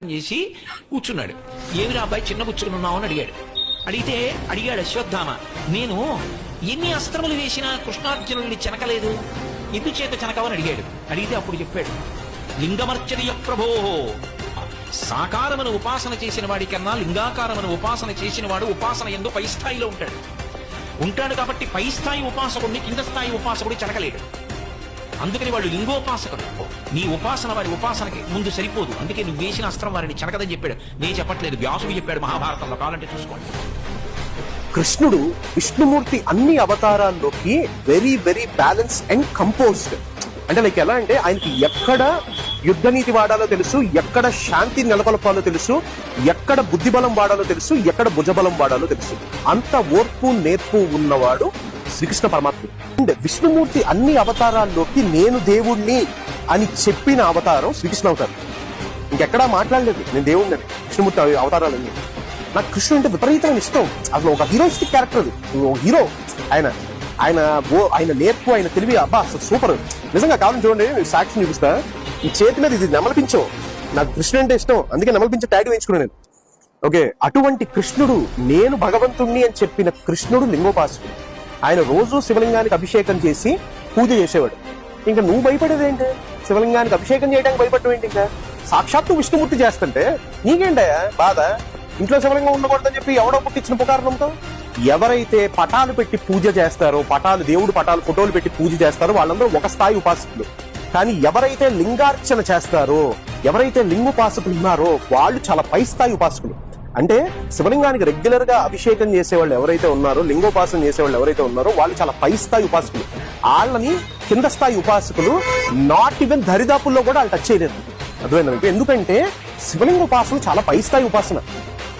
చేసి కూర్చున్నాడు. ఏమిరా అబ్బాయి చిన్న పుచ్చుకుని ఉన్నావు అని అడిగాడు అశ్వత్థామ, నేను ఎన్ని అస్త్రములు వేసినా కృష్ణార్జునుల్ని చెనకలేదు, ఎందుచేత చెనకవని అడిగాడు. అడిగితే అప్పుడు చెప్పాడు, లింగమర్చనీయ ప్రభో, సాకారమును ఉపాసన చేసిన వాడి కన్నా లింగాకారమును ఉపాసన చేసిన వాడు ఉపాసన యందు పై స్థాయిలో ఉంటాడు కాబట్టి పై స్థాయి ఉపాసకుడిని కింద స్థాయి ఉపాసకుడు చెనకలేడు. అందుకని వాడు లింగోపాసకుడు. నీ ఉపాసన వారి ఉపాసనకి ముందు సరిపోదు, అందుకే నువ్వు వేసిన అస్త్రం వారిని చెనకదని చెప్పాడు. నేను చెప్పట్లేదు, వ్యాసుడు చెప్పాడు మహాభారతంలో, కావాలంటే చూసుకోండి. కృష్ణుడు విష్ణుమూర్తి అన్ని అవతారాల్లోకి very very balance and composed. అంటే లైక్ ఎలా అంటే ఆయనకి ఎక్కడ యుద్ధ నీతి వాడాలో తెలుసు, ఎక్కడ శాంతి నెలకొల్పాలో తెలుసు, ఎక్కడ బుద్ధిబలం వాడాలో తెలుసు, ఎక్కడ భుజబలం వాడాలో తెలుసు. అంత ఓర్పు నేర్పు ఉన్నవాడు శ్రీకృష్ణ పరమాత్మ. అండ్ విష్ణుమూర్తి అన్ని అవతారాల్లోకి నేను దేవుణ్ణి అని చెప్పిన అవతారం శ్రీకృష్ణ అవతారం. ఇంకెక్కడా మాట్లాడలేదు నేను దేవుణ్ణి అని. విష్ణుమూర్తి అవతారాలన్నీ నాకు కృష్ణుడు అంటే విపరీతమైన ఇష్టం. అసలు ఒక హీరోయిస్టిక్ క్యారెక్టర్, అది హీరో. ఆయన నేర్పు, ఆయన తెలివి, అబ్బా అసలు సూపర్. నిజంగా కావాలని చూడండి, సాక్షి చూపిస్తా. ఈ చేతి మీద ఇది నెమలిపించో, నాకు కృష్ణుడు అంటే ఇష్టం, అందుకే నెమలిపించే ట్యాగ్ వేయించుకున్నాను నేను. ఓకే, అటువంటి కృష్ణుడు నేను భగవంతుణ్ణి అని చెప్పిన కృష్ణుడు లింగోపాసకుడు. ఆయన రోజు శివలింగానికి అభిషేకం చేసి పూజ చేసేవాడు. ఇంకా నువ్వు భయపడేది ఏంటి? శివలింగానికి అభిషేకం చేయడానికి భయపడటం ఏంటి? ఇంకా సాక్షాత్తు విష్ణుమూర్తి చేస్తుంటే నీకేంటయా బాధ? ఇంట్లో శివలింగం ఉండకూడదని చెప్పి ఎవడో పుట్టించిన పుకారణంతో. ఎవరైతే పటాలు పెట్టి పూజ చేస్తారో, దేవుడు పటాలు ఫోటోలు పెట్టి పూజ చేస్తారో వాళ్ళందరూ ఒక స్థాయి ఉపాసకులు. కానీ ఎవరైతే లింగార్చన చేస్తారో, ఎవరైతే లింగోపాసకులు ఉన్నారో వాళ్ళు చాలా పై స్థాయి ఉపాసకులు. అంటే శివలింగానికి రెగ్యులర్ గా అభిషేకం చేసేవాళ్ళు ఎవరైతే ఉన్నారో, లింగోపాసన చేసేవాళ్ళు ఎవరైతే ఉన్నారో వాళ్ళు చాలా పై స్థాయి ఉపాసకులు. వాళ్ళని కింద స్థాయి ఉపాసకులు నాట్ ఈవెన్ దరిదాపుల్లో కూడా వాళ్ళు టచ్ చేయలేదు. అర్థమైందా మీకు? ఎందుకంటే శివలింగోపాసన చాలా పై స్థాయి ఉపాసన.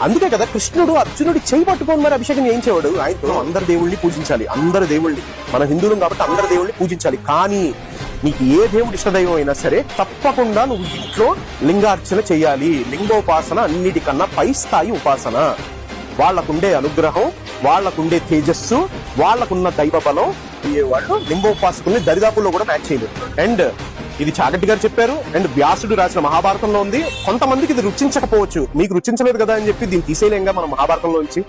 అందుకే కదా కృష్ణుడు అర్జునుడి చేయి పట్టుకొని మరి అభిషేకం చేయించేవాడు. ఆయనతో అందరు దేవుళ్ళని పూజించాలి, అందరు దేవుళ్ళని, మన హిందువులం కాబట్టి అందరు దేవుళ్ళని పూజించాలి. కానీ నీకు ఏ దేవుడు ఇష్టదైవం అయినా సరే తప్పకుండా నువ్వు ఇంట్లో లింగార్చన చేయాలి. లింగోపాసన అన్నిటికన్నా పై స్థాయి ఉపాసన. వాళ్లకుండే అనుగ్రహం, వాళ్లకుండే తేజస్సు, వాళ్లకున్న దైవ బలం వాళ్ళు లింగోపాసకుల్ని దరిదాపుల్లో కూడా మ్యాచ్ చేయలేదు. అండ్ ఇది చాగంటి గారు చెప్పారు, అండ్ వ్యాసుడు రాసిన మహాభారతంలో ఉంది. కొంతమందికి ఇది రుచించకపోవచ్చు, మీకు రుచించలేదు కదా అని చెప్పి దీన్ని తీసేయలేంగా మన మహాభారతంలో నుంచి.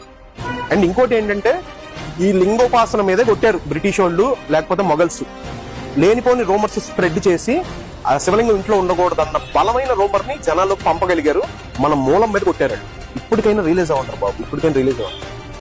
అండ్ ఇంకోటి ఏంటంటే ఈ లింగోపాసన మీదే కొట్టారు బ్రిటిష్ వాళ్ళు, లేకపోతే మొఘల్స్. లేనిపోని రూమర్స్ స్ప్రెడ్ చేసి ఆ శివలింగం ఇంట్లో ఉండకూడదన్న బలమైన రూమర్ ని జనాల్లో పంపగలిగారు. మన మూలం మీద కొట్టారు. ఇప్పటికైనా రిలీజ్ అవ్వంటారు బాబు, ఇప్పటికైనా రిలీజ్ అవ్వండి.